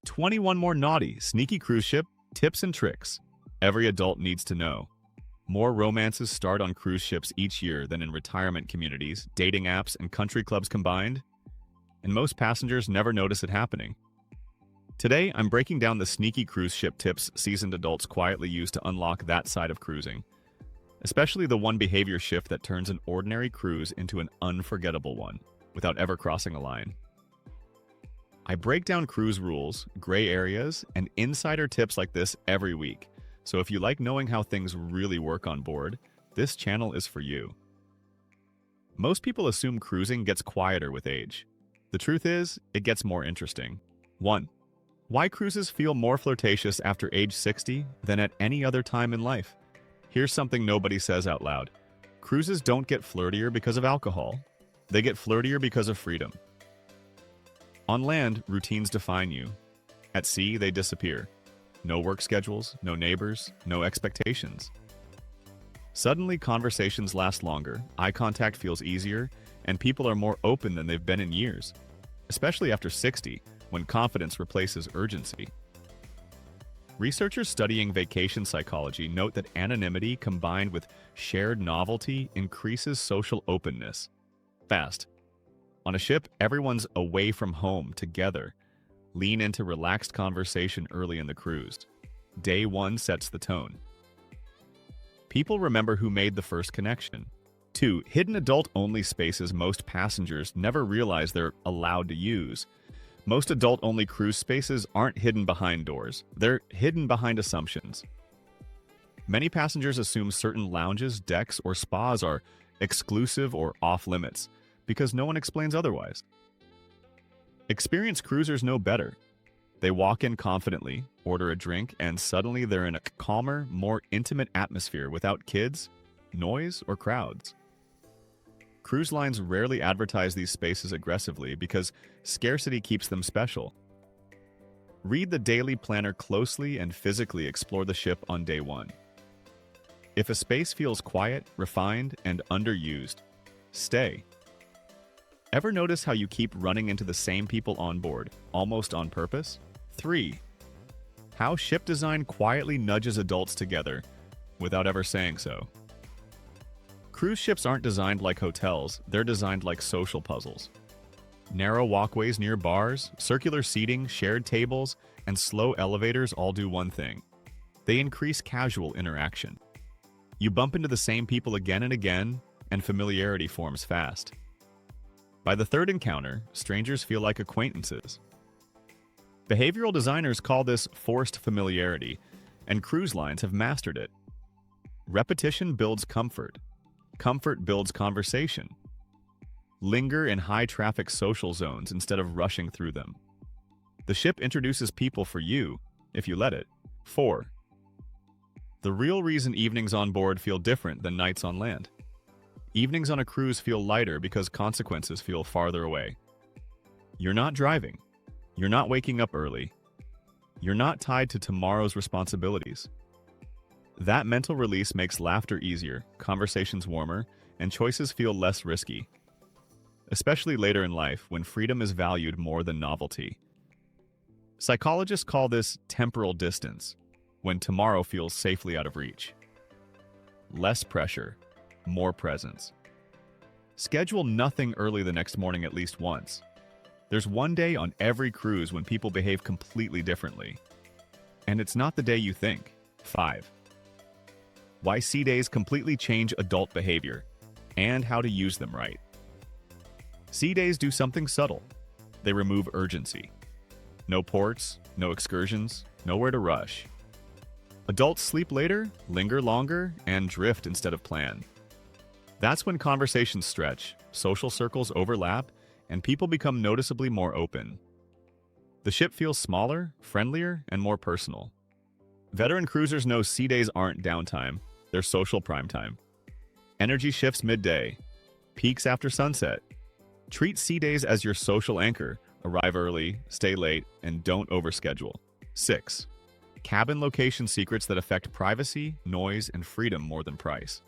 21 more naughty, sneaky cruise ship tips and tricks every adult needs to know. More romances start on cruise ships each year than in retirement communities, dating apps, and country clubs combined, and most passengers never notice it happening. Today, I'm breaking down the sneaky cruise ship tips seasoned adults quietly use to unlock that side of cruising, especially the one behavior shift that turns an ordinary cruise into an unforgettable one without ever crossing a line. I break down cruise rules, gray areas, and insider tips like this every week. So if you like knowing how things really work on board, this channel is for you. Most people assume cruising gets quieter with age. The truth is, it gets more interesting. 1. Why cruises feel more flirtatious after age 60 than at any other time in life? Here's something nobody says out loud. Cruises don't get flirtier because of alcohol. They get flirtier because of freedom. On land, routines define you. At sea, they disappear. No work schedules, no neighbors, no expectations. Suddenly, conversations last longer, eye contact feels easier, and people are more open than they've been in years, especially after 60, when confidence replaces urgency. Researchers studying vacation psychology note that anonymity combined with shared novelty increases social openness. Fast. On a ship, everyone's away from home together. Lean into relaxed conversation early in the cruise. Day 1 sets the tone. People remember who made the first connection. 2. Hidden adult-only spaces most passengers never realize they're allowed to use. Most adult-only cruise spaces aren't hidden behind doors. They're hidden behind assumptions. Many passengers assume certain lounges, decks, or spas are exclusive or off-limits because no one explains otherwise. Experienced cruisers know better. They walk in confidently, order a drink, and suddenly they're in a calmer, more intimate atmosphere without kids, noise, or crowds. Cruise lines rarely advertise these spaces aggressively because scarcity keeps them special. Read the daily planner closely and physically explore the ship on day 1. If a space feels quiet, refined, and underused, stay. Ever notice how you keep running into the same people on board, almost on purpose? 3. How ship design quietly nudges adults together without ever saying so. Cruise ships aren't designed like hotels, they're designed like social puzzles. Narrow walkways near bars, circular seating, shared tables, and slow elevators all do one thing. They increase casual interaction. You bump into the same people again and again, and familiarity forms fast. By the third encounter, strangers feel like acquaintances. Behavioral designers call this forced familiarity, and cruise lines have mastered it. Repetition builds comfort. Comfort builds conversation. Linger in high-traffic social zones instead of rushing through them. The ship introduces people for you, if you let it. 4. The real reason evenings on board feel different than nights on land. Evenings on a cruise feel lighter because consequences feel farther away. You're not driving. You're not waking up early. You're not tied to tomorrow's responsibilities. That mental release makes laughter easier, conversations warmer, and choices feel less risky. Especially later in life, when freedom is valued more than novelty. Psychologists call this temporal distance, when tomorrow feels safely out of reach. Less pressure, more presence. Schedule nothing early the next morning at least once. There's one day on every cruise when people behave completely differently. And it's not the day you think. 5. Why sea days completely change adult behavior, and how to use them right. Sea days do something subtle. They remove urgency. No ports, no excursions, nowhere to rush. Adults sleep later, linger longer, and drift instead of plan. That's when conversations stretch, social circles overlap, and people become noticeably more open. The ship feels smaller, friendlier, and more personal. Veteran cruisers know sea days aren't downtime, they're social prime time. Energy shifts midday, peaks after sunset. Treat sea days as your social anchor. Arrive early, stay late, and don't overschedule. 6. Cabin location secrets that affect privacy, noise, and freedom more than price.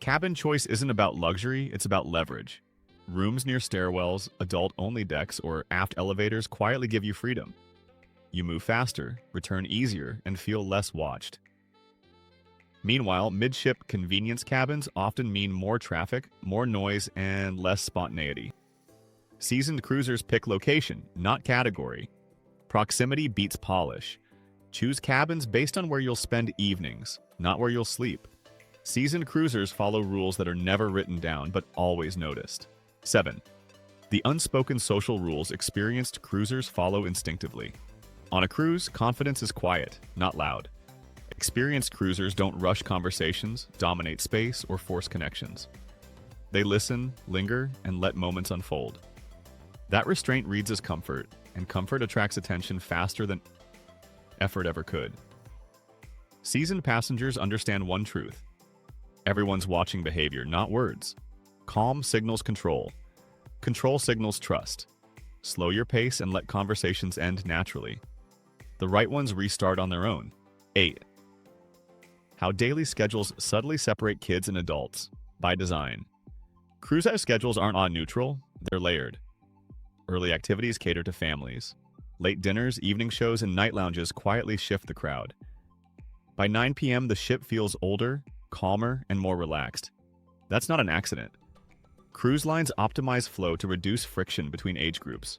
Cabin choice isn't about luxury, it's about leverage. Rooms near stairwells, adult-only decks, or aft elevators quietly give you freedom. You move faster, return easier, and feel less watched. Meanwhile, midship convenience cabins often mean more traffic, more noise, and less spontaneity. Seasoned cruisers pick location, not category. Proximity beats polish. Choose cabins based on where you'll spend evenings, not where you'll sleep. Seasoned cruisers follow rules that are never written down but always noticed. 7. The unspoken social rules experienced cruisers follow instinctively. On a cruise, confidence is quiet, not loud. Experienced cruisers don't rush conversations, dominate space, or force connections. They listen, linger, and let moments unfold. That restraint reads as comfort, and comfort attracts attention faster than effort ever could. Seasoned passengers understand one truth. Everyone's watching behavior, not words. Calm signals control. Control signals trust. Slow your pace and let conversations end naturally. The right ones restart on their own. 8. How daily schedules subtly separate kids and adults. By design. Cruise house schedules aren't on neutral, they're layered. Early activities cater to families. Late dinners, evening shows, and night lounges quietly shift the crowd. By 9 p.m., the ship feels older, calmer, and more relaxed. That's not an accident. Cruise lines optimize flow to reduce friction between age groups.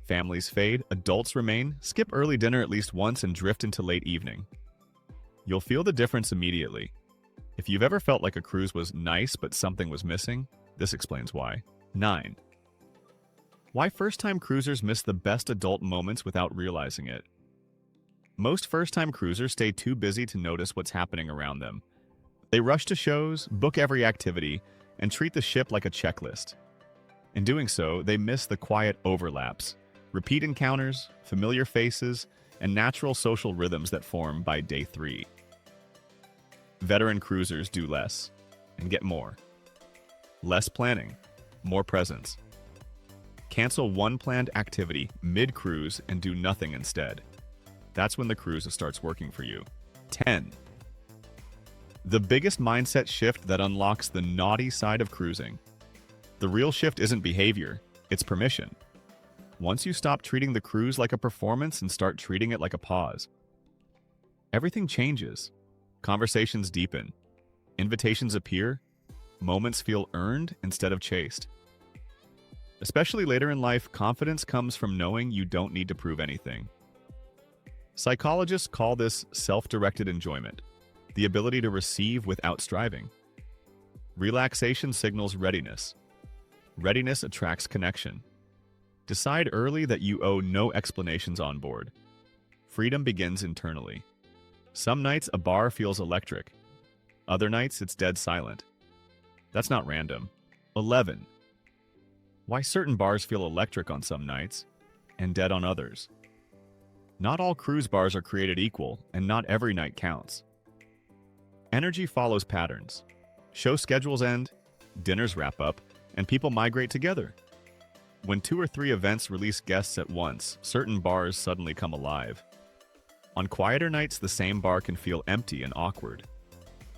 Families fade, adults remain, skip early dinner at least once, and drift into late evening. You'll feel the difference immediately. If you've ever felt like a cruise was nice but something was missing, this explains why. 9. Why first-time cruisers miss the best adult moments without realizing it. Most first-time cruisers stay too busy to notice what's happening around them. They rush to shows, book every activity, and treat the ship like a checklist. In doing so, they miss the quiet overlaps, repeat encounters, familiar faces, and natural social rhythms that form by day 3. Veteran cruisers do less and get more. Less planning, more presence. Cancel one planned activity mid-cruise and do nothing instead. That's when the cruise starts working for you. 10. The biggest mindset shift that unlocks the naughty side of cruising. The real shift isn't behavior, it's permission. Once you stop treating the cruise like a performance and start treating it like a pause, everything changes. Conversations deepen. Invitations appear. Moments feel earned instead of chased. Especially later in life, confidence comes from knowing you don't need to prove anything. Psychologists call this self-directed enjoyment, the ability to receive without striving. Relaxation signals readiness. Readiness attracts connection. Decide early that you owe no explanations on board. Freedom begins internally. Some nights a bar feels electric. Other nights it's dead silent. That's not random. 11. Why certain bars feel electric on some nights and dead on others. Not all cruise bars are created equal, and not every night counts. Energy follows patterns. Show schedules end, dinners wrap up, and people migrate together. When 2 or 3 events release guests at once, certain bars suddenly come alive. On quieter nights, the same bar can feel empty and awkward.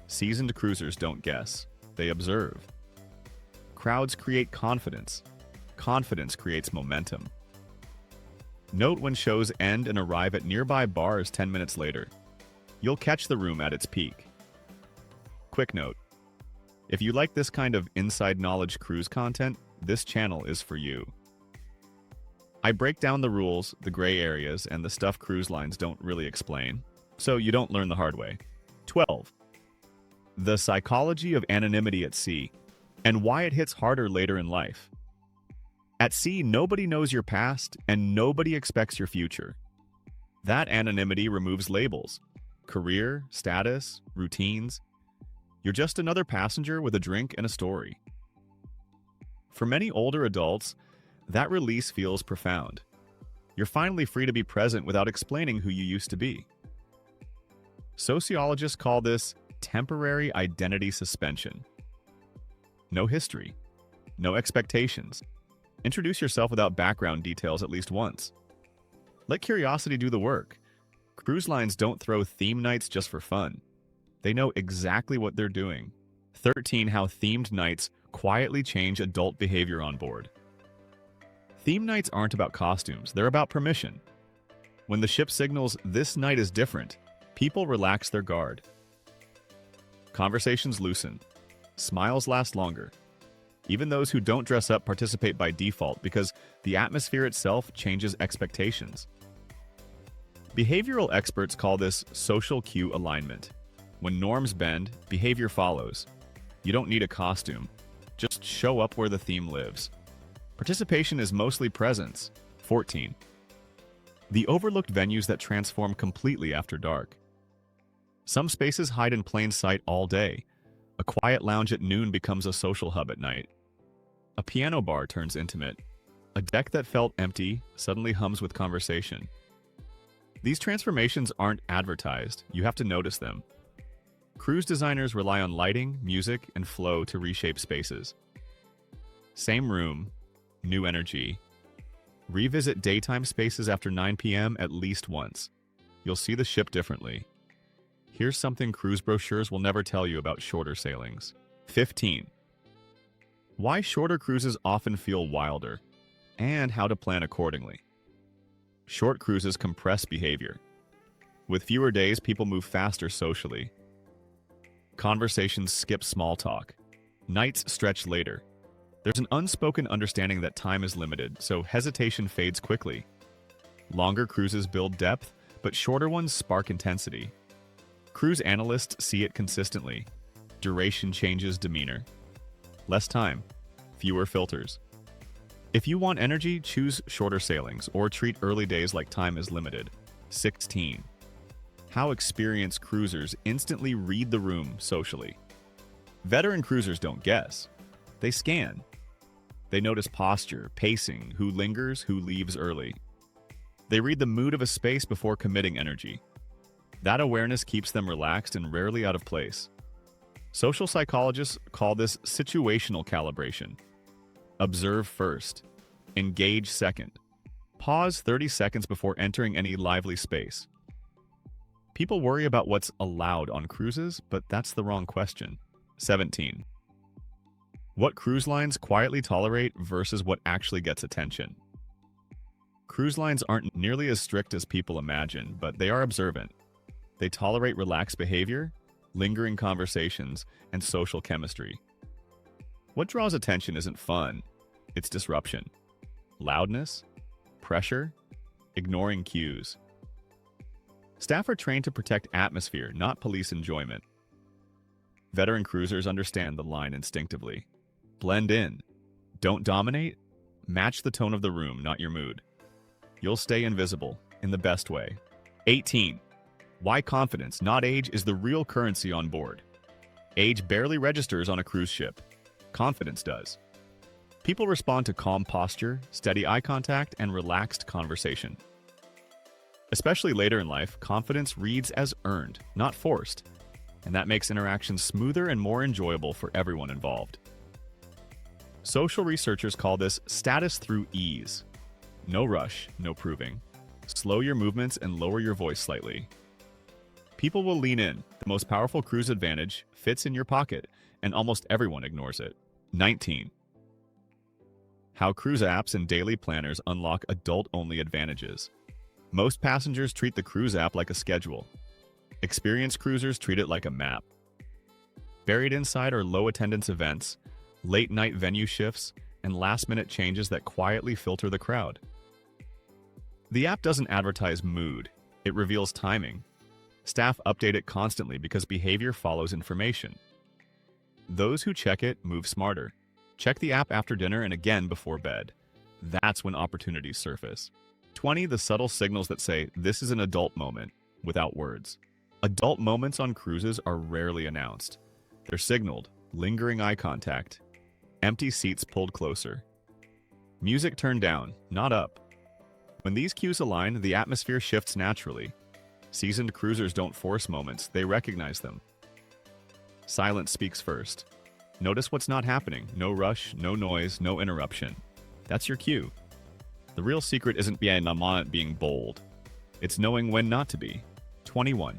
Seasoned cruisers don't guess, they observe. Crowds create confidence. Confidence creates momentum. Note when shows end and arrive at nearby bars 10 minutes later. You'll catch the room at its peak. Quick note: if you like this kind of inside knowledge cruise content, this channel is for you. I break down the rules, the gray areas, and the stuff cruise lines don't really explain, so you don't learn the hard way. 12. The psychology of anonymity at sea, and why it hits harder later in life. At sea, nobody knows your past, and nobody expects your future. That anonymity removes labels, career, status, routines. You're just another passenger with a drink and a story. For many older adults, that release feels profound. You're finally free to be present without explaining who you used to be. Sociologists call this temporary identity suspension. No history, no expectations. Introduce yourself without background details at least once. Let curiosity do the work. Cruise lines don't throw theme nights just for fun. They know exactly what they're doing. 13. How themed nights quietly change adult behavior on board. Theme nights aren't about costumes, they're about permission. When the ship signals, "This night is different," people relax their guard. Conversations loosen. Smiles last longer. Even those who don't dress up participate by default because the atmosphere itself changes expectations. Behavioral experts call this social cue alignment. When norms bend, behavior follows. You don't need a costume. Just show up where the theme lives. Participation is mostly presence. 14. The overlooked venues that transform completely after dark. Some spaces hide in plain sight all day. A quiet lounge at noon becomes a social hub at night. A piano bar turns intimate. A deck that felt empty suddenly hums with conversation. These transformations aren't advertised. You have to notice them. Cruise designers rely on lighting, music, and flow to reshape spaces. Same room, new energy. Revisit daytime spaces after 9 p.m. at least once. You'll see the ship differently. Here's something cruise brochures will never tell you about shorter sailings. 15. Why shorter cruises often feel wilder, and how to plan accordingly. Short cruises compress behavior. With fewer days, people move faster socially. Conversations skip small talk. Nights stretch later. There's an unspoken understanding that time is limited, so hesitation fades quickly. Longer cruises build depth, but shorter ones spark intensity. Cruise analysts see it consistently. Duration changes demeanor. Less time, fewer filters. If you want energy, choose shorter sailings or treat early days like time is limited. 16. How experienced cruisers instantly read the room socially. Veteran cruisers don't guess. They scan. They notice posture, pacing, who lingers, who leaves early. They read the mood of a space before committing energy. That awareness keeps them relaxed and rarely out of place. Social psychologists call this situational calibration. Observe first. Engage second. Pause 30 seconds before entering any lively space. People worry about what's allowed on cruises, but that's the wrong question. 17. What cruise lines quietly tolerate versus what actually gets attention. Cruise lines aren't nearly as strict as people imagine, but they are observant. They tolerate relaxed behavior, lingering conversations, and social chemistry. What draws attention isn't fun, it's disruption. Loudness, pressure, ignoring cues. Staff are trained to protect atmosphere, not police enjoyment. Veteran cruisers understand the line instinctively. Blend in. Don't dominate. Match the tone of the room, not your mood. You'll stay invisible, in the best way. 18. Why confidence, not age, is the real currency on board. Age barely registers on a cruise ship. Confidence does. People respond to calm posture, steady eye contact, and relaxed conversation. Especially later in life, confidence reads as earned, not forced, and that makes interactions smoother and more enjoyable for everyone involved. Social researchers call this status through ease. No rush, no proving. Slow your movements and lower your voice slightly. People will lean in. The most powerful cruise advantage fits in your pocket, and almost everyone ignores it. 19. How cruise apps and daily planners unlock adult-only advantages. Most passengers treat the cruise app like a schedule. Experienced cruisers treat it like a map. Buried inside are low-attendance events, late-night venue shifts, and last-minute changes that quietly filter the crowd. The app doesn't advertise mood, it reveals timing. Staff update it constantly because behavior follows information. Those who check it move smarter. Check the app after dinner and again before bed. That's when opportunities surface. 20. The subtle signals that say, this is an adult moment, without words. Adult moments on cruises are rarely announced. They're signaled, lingering eye contact, empty seats pulled closer. Music turned down, not up. When these cues align, the atmosphere shifts naturally. Seasoned cruisers don't force moments, they recognize them. Silence speaks first. Notice what's not happening. No rush, no noise, no interruption. That's your cue. The real secret isn't being bold. It's knowing when not to be. 21.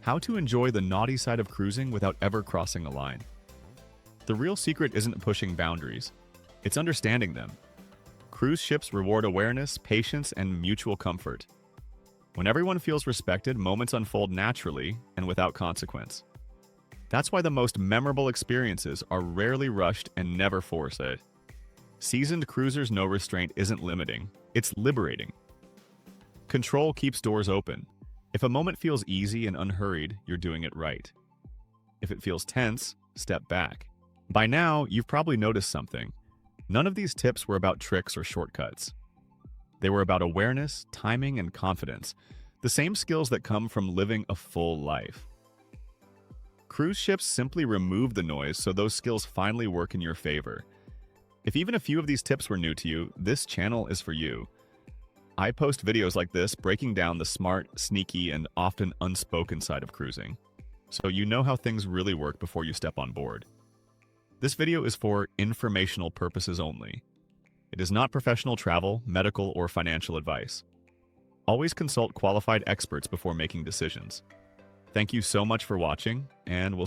How to enjoy the naughty side of cruising without ever crossing a line. The real secret isn't pushing boundaries. It's understanding them. Cruise ships reward awareness, patience, and mutual comfort. When everyone feels respected, moments unfold naturally and without consequence. That's why the most memorable experiences are rarely rushed and never forced. Seasoned cruisers know restraint isn't limiting, it's liberating. Control keeps doors open. If a moment feels easy and unhurried, you're doing it right. If it feels tense, step back. By now, you've probably noticed something. None of these tips were about tricks or shortcuts. They were about awareness, timing, and confidence, the same skills that come from living a full life. Cruise ships simply remove the noise so those skills finally work in your favor. If even a few of these tips were new to you, this channel is for you. I post videos like this breaking down the smart, sneaky, and often unspoken side of cruising, so you know how things really work before you step on board. This video is for informational purposes only. It is not professional travel, medical, or financial advice. Always consult qualified experts before making decisions. Thank you so much for watching, and we'll